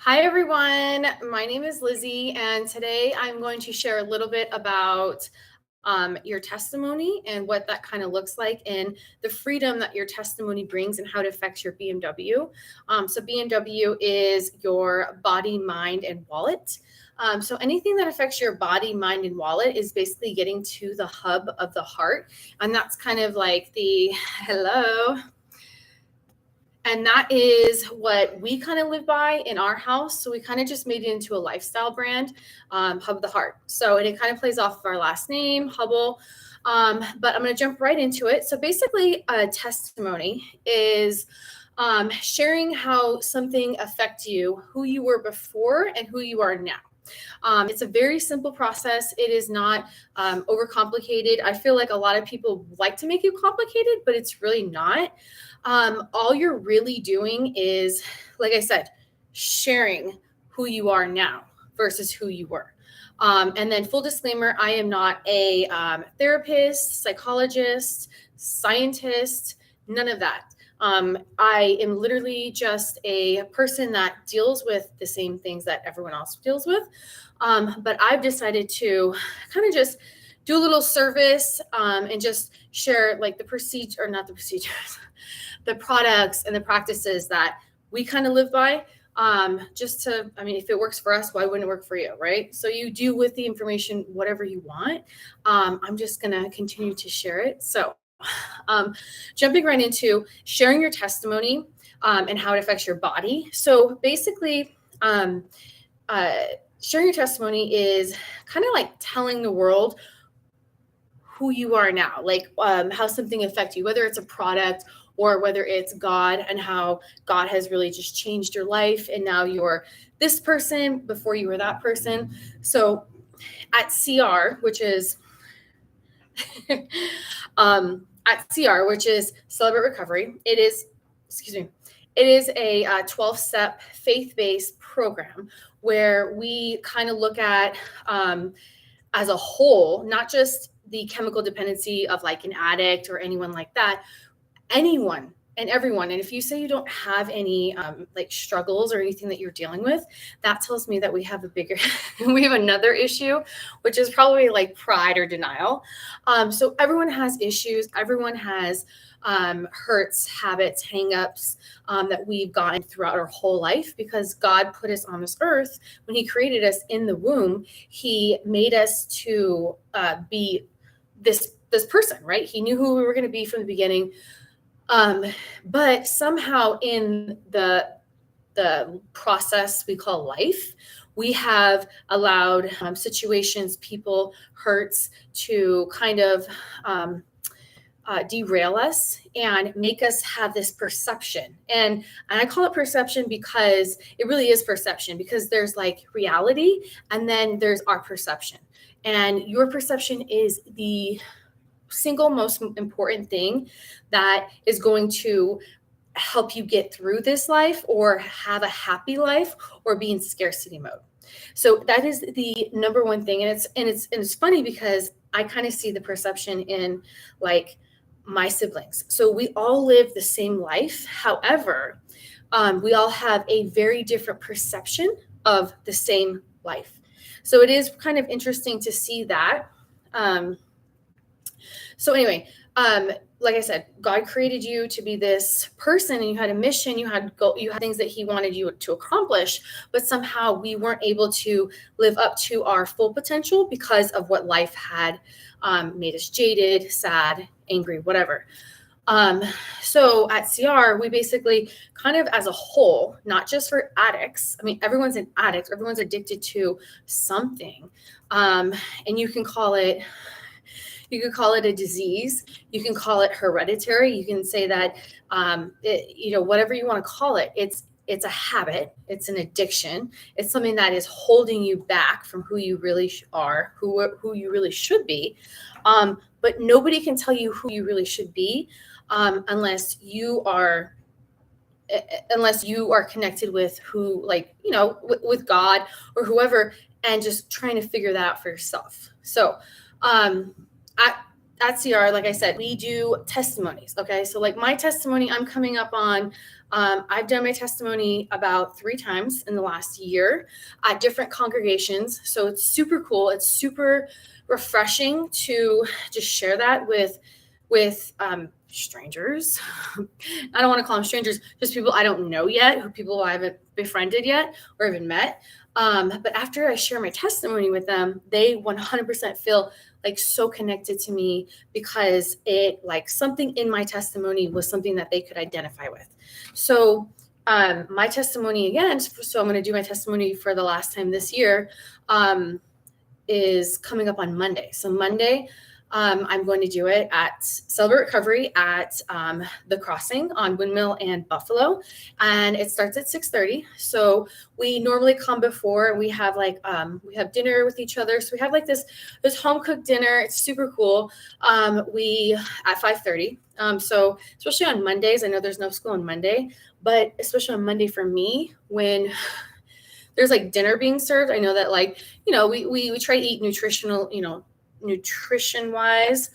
Hi, everyone. My name is Lizzie, and today I'm going to share a little bit about your testimony and what that kind of looks like and the freedom that your testimony brings and how it affects your BMW. So BMW is your body, mind, and wallet. So anything that affects your body, mind, and wallet is basically getting to the hub of the heart. And that's kind of like the hello. And that is what we kind of live by in our house. So we kind of just made it into a lifestyle brand, Hub of the Heart. So, and it kind of plays off of our last name, Hubble. But I'm going to jump right into it. So basically, a testimony is sharing how something affects you, who you were before and who you are now. It's a very simple process. It is not overcomplicated. I feel like a lot of people like to make it complicated, but it's really not. All you're really doing is, like I said, sharing who you are now versus who you were. And then full disclaimer, I am not a therapist, psychologist, scientist, none of that. I am literally just a person that deals with the same things that everyone else deals with. But I've decided to kind of just do a little service and just share like the procedure, or not the procedures, the products and the practices that we kind of live by. Just to, I mean, if it works for us, why wouldn't it work for you, right? So you do with the information whatever you want. I'm just going to continue to share it. So jumping right into sharing your testimony and how it affects your body. So basically, sharing your testimony is kind of like telling the world who you are now, like how something affects you, whether it's a product or whether it's God and how God has really just changed your life. And now you're this person, before you were that person. So at CR, which is Celebrate Recovery, it is a 12-step faith-based program where we kind of look at as a whole, not just the chemical dependency of like an addict or anyone like that, anyone and everyone. And if you say you don't have any like struggles or anything that you're dealing with, that tells me that we have we have another issue, which is probably like pride or denial. So everyone has issues. Everyone has hurts, habits, hangups that we've gotten throughout our whole life, because God put us on this earth. When he created us in the womb, he made us to be this person, right? He knew who we were going to be from the beginning. But somehow in the process we call life, we have allowed situations, people, hurts to kind of derail us and make us have this perception. And I call it perception because it really is perception, because there's like reality and then there's our perception. And your perception is the single most important thing that is going to help you get through this life or have a happy life or be in scarcity mode. So that is the number one thing. And it's funny because I kind of see the perception in like my siblings. So we all live the same life. However, we all have a very different perception of the same life. So it is kind of interesting to see that. So anyway, like I said, God created you to be this person, and you had a mission, you had things that he wanted you to accomplish, but somehow we weren't able to live up to our full potential because of what life had made us jaded, sad, angry, whatever. So at CR, we basically kind of as a whole, not just for addicts. I mean, everyone's an addict. Everyone's addicted to something. And you can call it a disease. You can call it hereditary. You can say that, whatever you want to call it. It's a habit. It's an addiction. It's something that is holding you back from who you really are, who you really should be. But nobody can tell you who you really should be unless you are connected with with God or whoever, and just trying to figure that out for yourself. So at CR, like I said, we do testimonies. Okay. So, like my testimony, I'm coming up on, I've done my testimony about 3 times in the last year at different congregations. So, it's super cool. It's super refreshing to just share that with strangers. I don't want to call them strangers, just people I don't know yet, who people I haven't befriended yet or even met. But after I share my testimony with them, they 100% feel like so connected to me because it like something in my testimony was something that they could identify with. So my testimony again, so I'm going to do my testimony for the last time this year, is coming up on Monday. So Monday, I'm going to do it at Celebrate Recovery at the Crossing on Windmill and Buffalo, and it starts at 6:30. So we normally come before, and we have like we have dinner with each other. So we have like this home cooked dinner. It's super cool. We at 5:30. So especially on Mondays, I know there's no school on Monday, but especially on Monday for me when there's like dinner being served. I know that like, we try to eat nutritional, nutrition wise,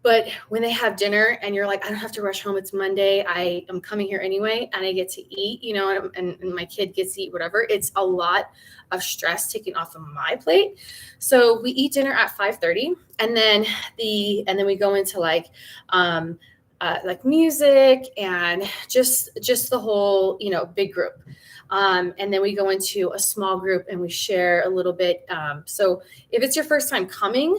but when they have dinner and you're like, I don't have to rush home. It's Monday. I am coming here anyway. And I get to eat, and my kid gets to eat whatever. It's a lot of stress taken off of my plate. So we eat dinner at 5:30 and then we go into like music and just the whole, big group. And then we go into a small group and we share a little bit. So if it's your first time coming,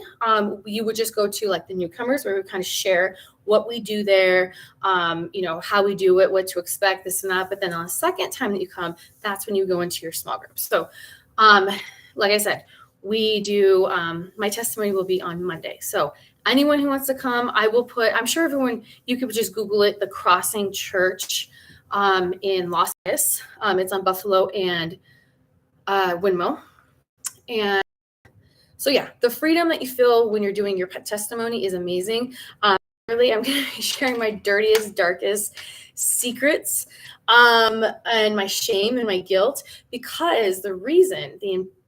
you would just go to like the newcomers where we kind of share what we do there, how we do it, what to expect, this and that. But then on the second time that you come, that's when you go into your small group. So like I said, we do, my testimony will be on Monday. So anyone who wants to come, I will put, I'm sure everyone, you could just Google it, the Crossing Church in Las Vegas. It's on Buffalo and Windmill. And so, yeah, the freedom that you feel when you're doing your testimony is amazing. Really, I'm going to be sharing my dirtiest, darkest secrets and my shame and my guilt, because the reason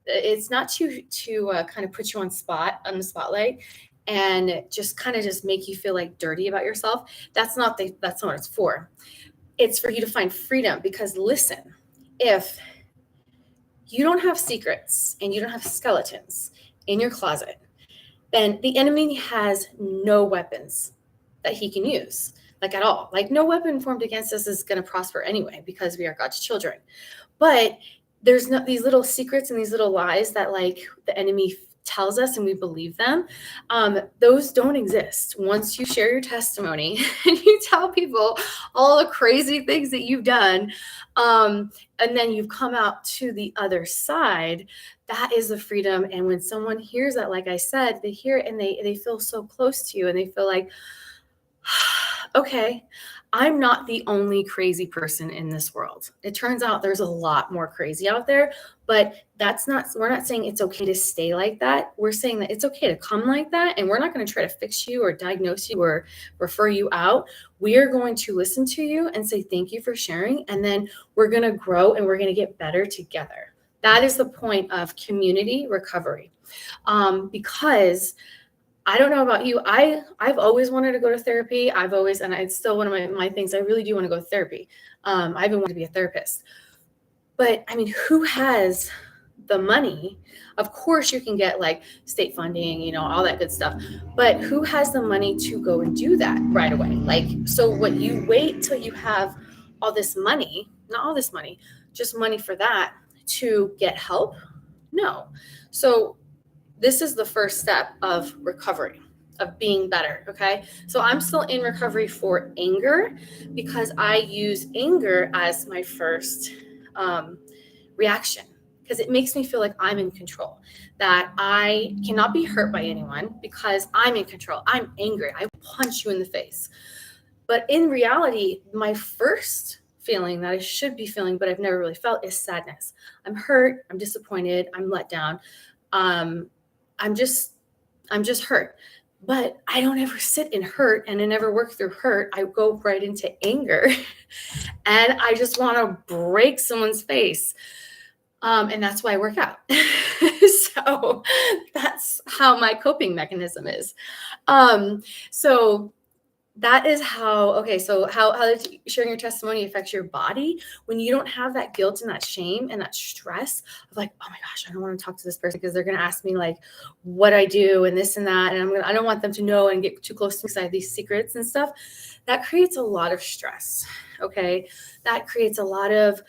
it's not to kind of put you on the spotlight and just kind of just make you feel like dirty about yourself. That's not what it's for. It's for you to find freedom, because listen, if you don't have secrets and you don't have skeletons in your closet, then the enemy has no weapons that he can use, like at all. Like no weapon formed against us is going to prosper anyway, because we are God's children. But there's not these little secrets and these little lies that like the enemy tells us and we believe them. Those don't exist. Once you share your testimony and you tell people all the crazy things that you've done, and then you've come out to the other side, that is the freedom. And when someone hears that, like I said, they hear it and they feel so close to you and they feel like, okay, I'm not the only crazy person in this world. It turns out there's a lot more crazy out there, but we're not saying it's okay to stay like that. We're saying that it's okay to come like that. And we're not going to try to fix you or diagnose you or refer you out. We are going to listen to you and say, thank you for sharing. And then we're going to grow and we're going to get better together. That is the point of community recovery. Because I don't know about you. I've always wanted to go to therapy. And it's still one of my things. I really do want to go to therapy. I've been wanting to be a therapist. But I mean, who has the money? Of course you can get like state funding, all that good stuff. But who has the money to go and do that right away? Like, so what, you wait till you have all this money, not all this money, just money for that to get help? No. So this is the first step of recovery, of being better. Okay. So I'm still in recovery for anger, because I use anger as my first reaction, because it makes me feel like I'm in control, that I cannot be hurt by anyone because I'm in control. I'm angry. I punch you in the face. But in reality, my first feeling that I should be feeling, but I've never really felt, is sadness. I'm hurt. I'm disappointed. I'm let down. I'm just hurt. But I don't ever sit in hurt, and I never work through hurt. I go right into anger and I just want to break someone's face. And that's why I work out. So that's how my coping mechanism is. So that is how, okay, so how does sharing your testimony affects your body when you don't have that guilt and that shame and that stress of like, oh my gosh, I don't want to talk to this person because they're going to ask me like what I do and this and that. And I don't want them to know and get too close to me because I have these secrets and stuff. That creates a lot of stress. Okay. That creates a lot of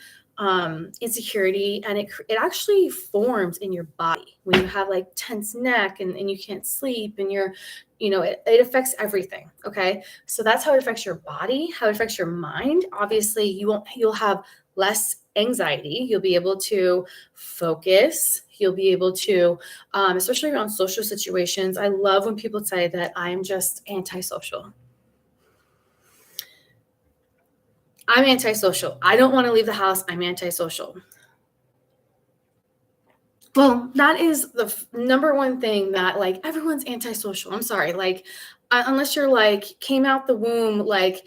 insecurity, and it actually forms in your body when you have like tense neck and you can't sleep and it affects everything. Okay. So that's how it affects your body, how it affects your mind. Obviously you'll have less anxiety. You'll be able to focus. You'll be able to, especially around social situations. I love when people say that I'm just antisocial. I'm antisocial. I don't want to leave the house. I'm antisocial. Well, that is the number one thing that like everyone's antisocial. I'm sorry. Like, unless you're like came out the womb, like,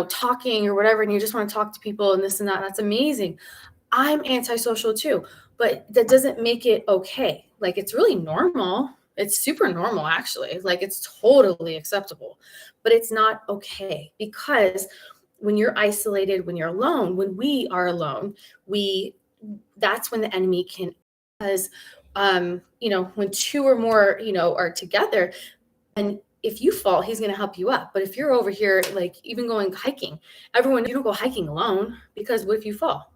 talking or whatever, and you just want to talk to people and this and that. That's amazing. I'm antisocial too, but that doesn't make it okay. Like, it's really normal. It's super normal, actually. Like, it's totally acceptable, but it's not okay because when you're isolated, when you're alone, when we are alone, that's when the enemy can, because when two or more are together, and if you fall, he's going to help you up. But if you're over here, like even going hiking, you don't go hiking alone, because what if you fall?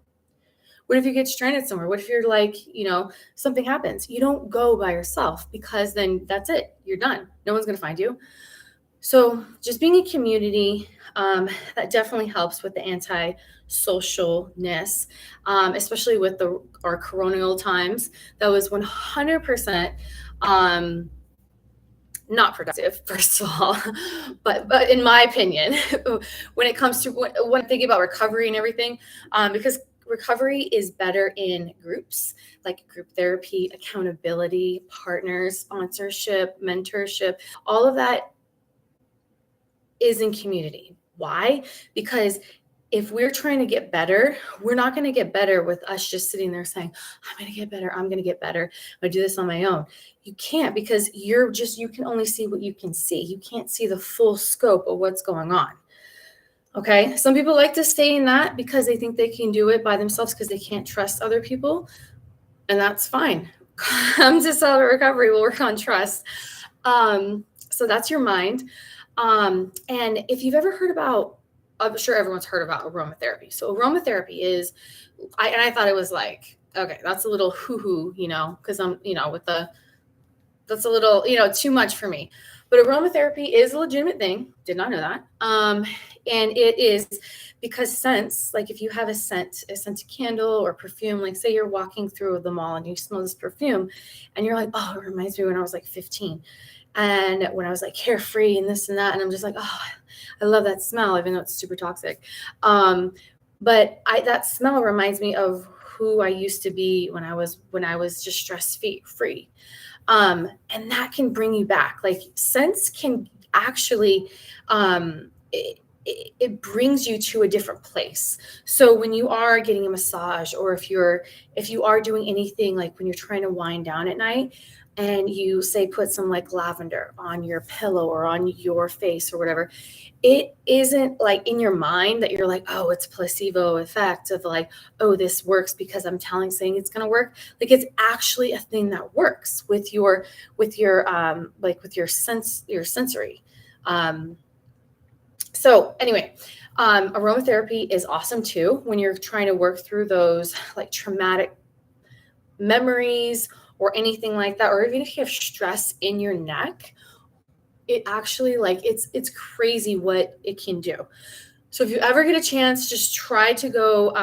What if you get stranded somewhere? What if you're like, something happens? You don't go by yourself, because then that's it. You're done. No one's going to find you. So just being a community, that definitely helps with the anti-socialness, especially with our coronal times. That was 100% not productive, first of all. but in my opinion, when it comes to when I'm thinking about recovery and everything, because recovery is better in groups, like group therapy, accountability, partners, sponsorship, mentorship, all of that is in community. Why? Because if we're trying to get better, we're not going to get better with us just sitting there saying, I'm going to get better. I'm going to get better. I'm going to do this on my own. You can't, because you can only see what you can see. You can't see the full scope of what's going on. Okay. Some people like to stay in that because they think they can do it by themselves because they can't trust other people. And that's fine. Come to Solid Recovery. We'll work on trust. So that's your mind. And if you've ever heard about, I'm sure everyone's heard about aromatherapy. So aromatherapy is, I thought it was like, okay, that's a little hoo-hoo, because I'm, that's a little, too much for me. But aromatherapy is a legitimate thing. Did not know that. And it is because scents, like if you have a scented candle or perfume, like say you're walking through the mall and you smell this perfume and you're like, oh, it reminds me when I was like 15. And when I was like carefree and this and that, and I'm just like, oh, I love that smell, even though it's super toxic. But that smell reminds me of who I used to be when I was just stress free. And that can bring you back. Like scents can actually, it brings you to a different place. So when you are getting a massage, or if you are doing anything, like when you're trying to wind down at night, and you say put some like lavender on your pillow or on your face or whatever, it isn't like in your mind that you're like, oh, it's placebo effect of like, oh, this works because I'm saying it's going to work. Like it's actually a thing that works with your sensory. So anyway, aromatherapy is awesome too when you're trying to work through those like traumatic memories or anything like that, or even if you have stress in your neck. It actually, like, it's crazy what it can do. So if you ever get a chance, just try to go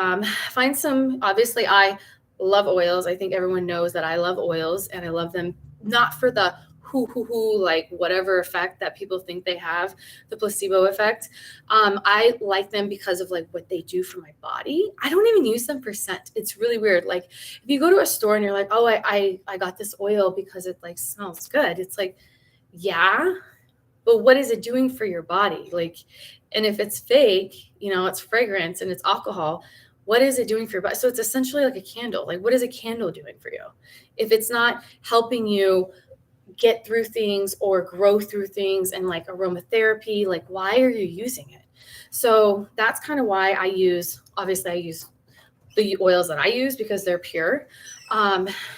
find some. Obviously, I love oils. I think everyone knows that I love oils, and I love them not for the like whatever effect that people think they have, the placebo effect. I like them because of like what they do for my body. I don't even use them for scent. It's really weird. Like if you go to a store and you're like, oh, I got this oil because it like smells good. It's like, yeah, but what is it doing for your body? Like, and if it's fake, it's fragrance and it's alcohol, what is it doing for your body? So it's essentially like a candle. Like, what is a candle doing for you? If it's not helping you get through things or grow through things, and like aromatherapy, like, why are you using it? So that's kind of why I use the oils that I use, because they're pure.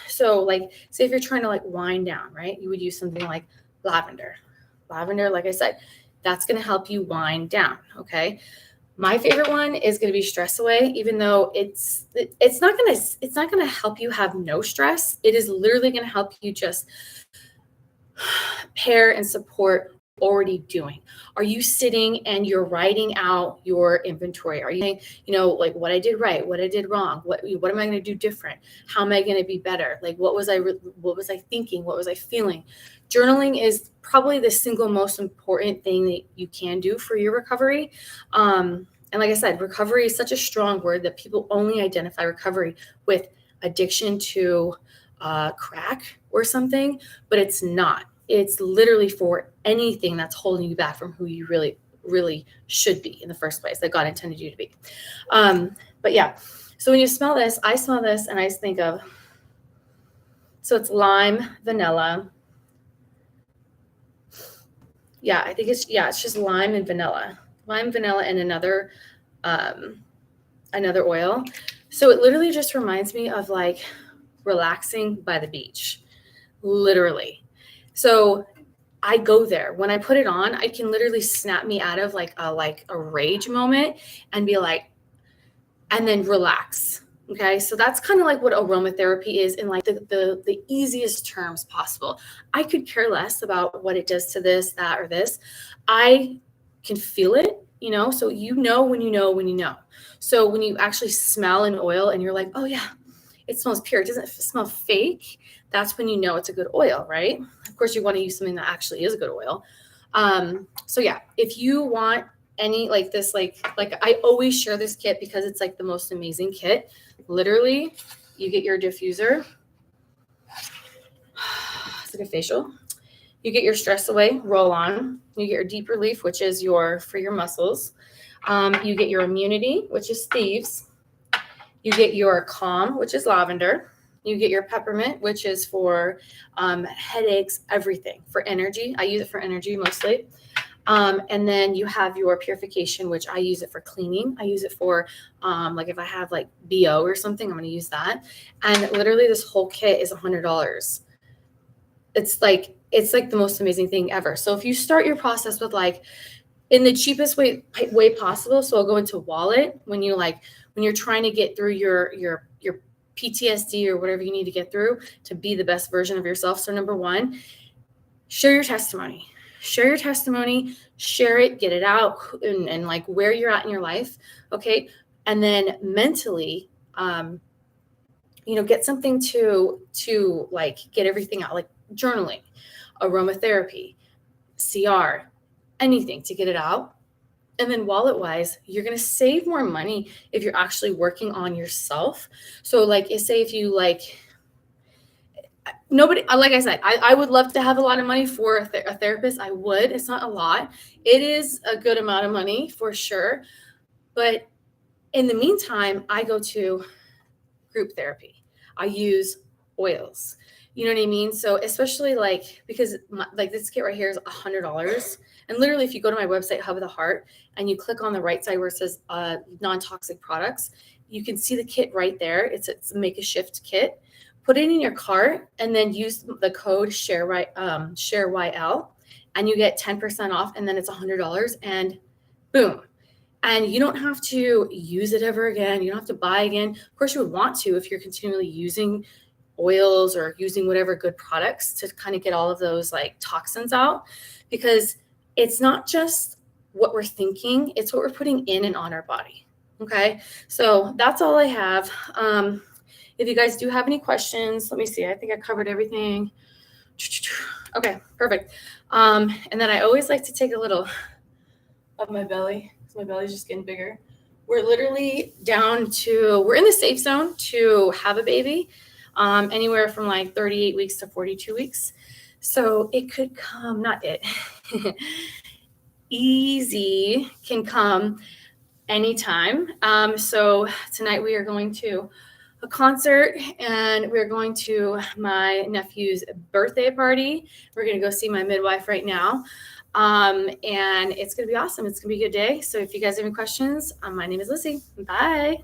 So like, say if you're trying to like wind down, right? You would use something like lavender. Lavender, like I said, that's going to help you wind down. Okay. My favorite one is going to be stress away, even though it's not going to help you have no stress. It is literally going to help you just pair and support already doing. Are you sitting and you're writing out your inventory? Are you saying, like, what I did right, what I did wrong, what am I going to do different? How am I going to be better? Like, what was I thinking? What was I feeling? Journaling is probably the single most important thing that you can do for your recovery. And like I said, recovery is such a strong word that people only identify recovery with addiction to crack or something, but it's not. It's literally for anything that's holding you back from who you really, really should be in the first place, that God intended you to be. But yeah, so when you smell this, I smell this and I just think of, so it's lime, vanilla. Yeah, I think it's just lime and vanilla. Lime, vanilla, and another oil. So it literally just reminds me of like relaxing by the beach, literally. So I go there. When I put it on, I can literally snap me out of like a rage moment and be like, and then relax. Okay. So that's kind of like what aromatherapy is in like the easiest terms possible. I could care less about what it does to this, that, or this. I can feel it, so when you know. So when you actually smell an oil and you're like, oh yeah, it smells pure, it doesn't smell fake, that's when you know it's a good oil, right? Of course, you want to use something that actually is a good oil. So yeah, if you want any like this, like I always share this kit because it's like the most amazing kit. Literally, you get your diffuser. It's like a facial. You get your stress away roll on. You get your deep relief, which is for your muscles. You get your immunity, which is thieves. You get your calm, which is lavender. You get your peppermint, which is for headaches, everything, for energy. I use it for energy mostly. And then you have your purification, which I use it for cleaning. I use it for like if I have like BO or something, I'm going to use that. And literally this whole kit is $100. It's like the most amazing thing ever. So if you start your process with like in the cheapest way possible, so I'll go into wallet when you're trying to get through your PTSD or whatever you need to get through to be the best version of yourself. So number one, share your testimony. Share it, get it out, and like where you're at in your life. Okay. And then mentally, get something to like get everything out, like journaling, aromatherapy, CR, anything to get it out. And then wallet wise, you're going to save more money if you're actually working on yourself. So like, say if you like, nobody, like I said, I would love to have a lot of money for a therapist. I would. It's not a lot. It is a good amount of money for sure. But in the meantime, I go to group therapy. I use oils. You know what I mean? So especially like, because like this kit right here is $100. And literally, if you go to my website, Hub of the Heart, and you click on the right side where it says non-toxic products, you can see the kit right there. It's a make a shift kit. Put it in your cart and then use the code ShareYL, and you get 10% off. And then it's $100, and boom. And you don't have to use it ever again. You don't have to buy again. Of course, you would want to if you're continually using oils or using whatever good products to kind of get all of those like toxins out, because it's not just what we're thinking, it's what we're putting in and on our body. Okay. So that's all I have. If you guys do have any questions, let me see. I think I covered everything. Okay, perfect. And then I always like to take a little of my belly. My belly's just getting bigger. We're literally we're in the safe zone to have a baby, anywhere from like 38 weeks to 42 weeks. So it could come, not it, easy can come anytime. So tonight we are going to a concert and we're going to my nephew's birthday party. We're going to go see my midwife right now. And it's going to be awesome. It's going to be a good day. So if you guys have any questions, my name is Lizzie. Bye.